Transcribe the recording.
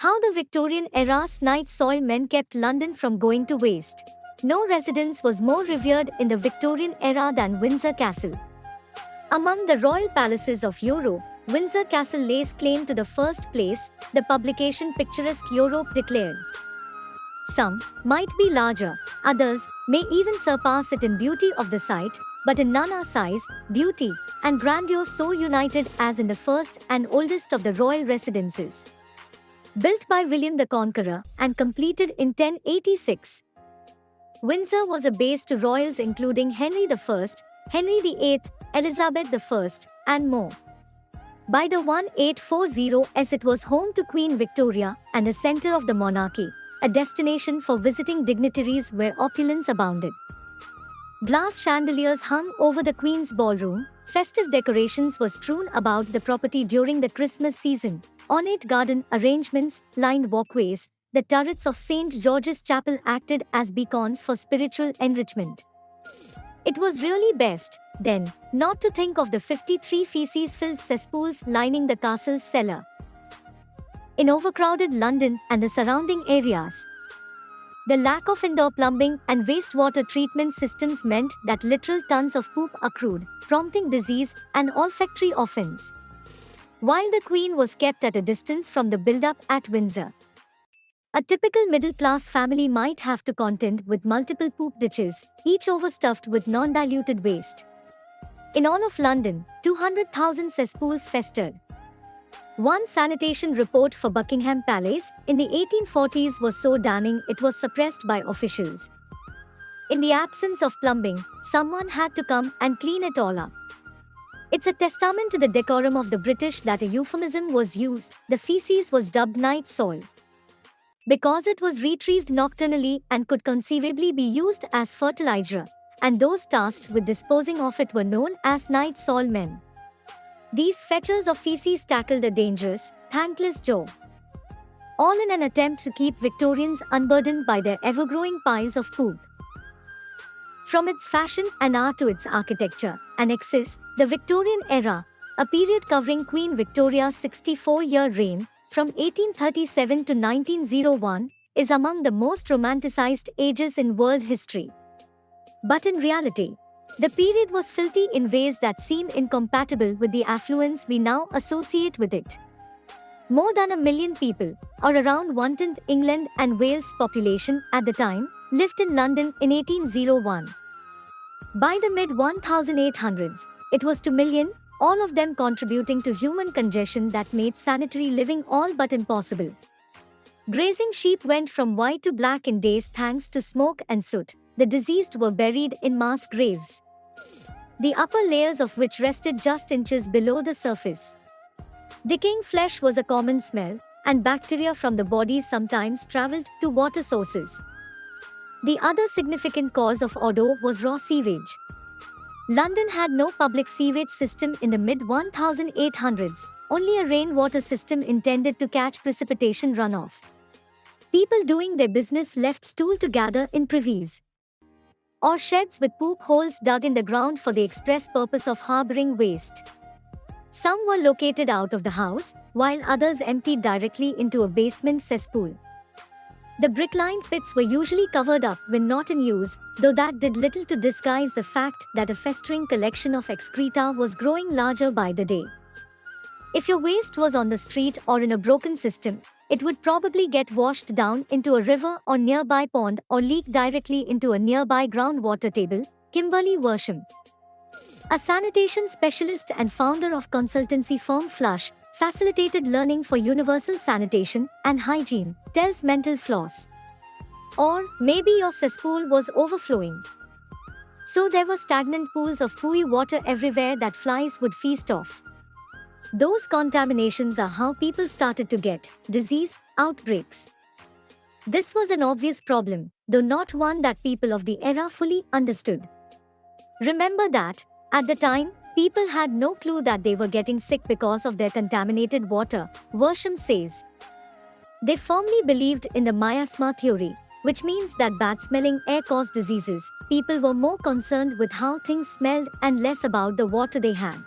How the Victorian era's night soil men kept London from going to waste. No residence was more revered in the Victorian era than Windsor Castle. Among the royal palaces of Europe, Windsor Castle lays claim to the first place, the publication Picturesque Europe declared. Some might be larger, others may even surpass it in beauty of the site, but in none are size, beauty, and grandeur so united as in the first and oldest of the royal residences. Built by William the Conqueror and completed in 1086, Windsor was a base to royals including Henry I, Henry VIII, Elizabeth I, and more. By the 1840s it was home to Queen Victoria and a centre of the monarchy, a destination for visiting dignitaries where opulence abounded. Glass chandeliers hung over the Queen's ballroom, festive decorations were strewn about the property during the Christmas season, ornate garden arrangements lined walkways, the turrets of St. George's Chapel acted as beacons for spiritual enrichment. It was really best, then, not to think of the 53 feces-filled cesspools lining the castle's cellar. In overcrowded London and the surrounding areas, the lack of indoor plumbing and wastewater treatment systems meant that literal tons of poop accrued, prompting disease and olfactory offense. While the Queen was kept at a distance from the build-up at Windsor, a typical middle-class family might have to contend with multiple poop ditches, each overstuffed with non-diluted waste. In all of London, 200,000 cesspools festered. One sanitation report for Buckingham Palace in the 1840s was so damning it was suppressed by officials. In the absence of plumbing, someone had to come and clean it all up. It's a testament to the decorum of the British that a euphemism was used. The feces was dubbed night soil because it was retrieved nocturnally and could conceivably be used as fertilizer, and those tasked with disposing of it were known as night soil men. These fetchers of feces tackled a dangerous, thankless job, all in an attempt to keep Victorians unburdened by their ever-growing piles of poop. From its fashion and art to its architecture and excess, the Victorian era, a period covering Queen Victoria's 64-year reign, from 1837 to 1901, is among the most romanticized ages in world history. But in reality, the period was filthy in ways that seem incompatible with the affluence we now associate with it. More than 1 million people, or around 1/10 England and Wales' population at the time, lived in London in 1801. By the mid-1800s, it was 2 million, all of them contributing to human congestion that made sanitary living all but impossible. Grazing sheep went from white to black in days thanks to smoke and soot. The deceased were buried in mass graves, the upper layers of which rested just inches below the surface. Decaying flesh was a common smell, and bacteria from the bodies sometimes traveled to water sources. The other significant cause of odor was raw sewage. London had no public sewage system in the mid-1800s, only a rainwater system intended to catch precipitation runoff. People doing their business left stool to gather in privies or sheds with poop holes dug in the ground for the express purpose of harboring waste. Some were located out of the house, while others emptied directly into a basement cesspool. The brick-lined pits were usually covered up when not in use, though that did little to disguise the fact that a festering collection of excreta was growing larger by the day. If your waste was on the street or in a broken system, it would probably get washed down into a river or nearby pond or leak directly into a nearby groundwater table. Kimberly Worsham, a sanitation specialist and founder of consultancy firm Flush, facilitated learning for universal sanitation and hygiene, tells Mental Floss. Or maybe your cesspool was overflowing, so there were stagnant pools of pooey water everywhere that flies would feast off. Those contaminations are how people started to get disease outbreaks. This was an obvious problem, though not one that people of the era fully understood. Remember that, at the time, people had no clue that they were getting sick because of their contaminated water, Worsham says. They firmly believed in the miasma theory, which means that bad-smelling air caused diseases. People were more concerned with how things smelled and less about the water they had.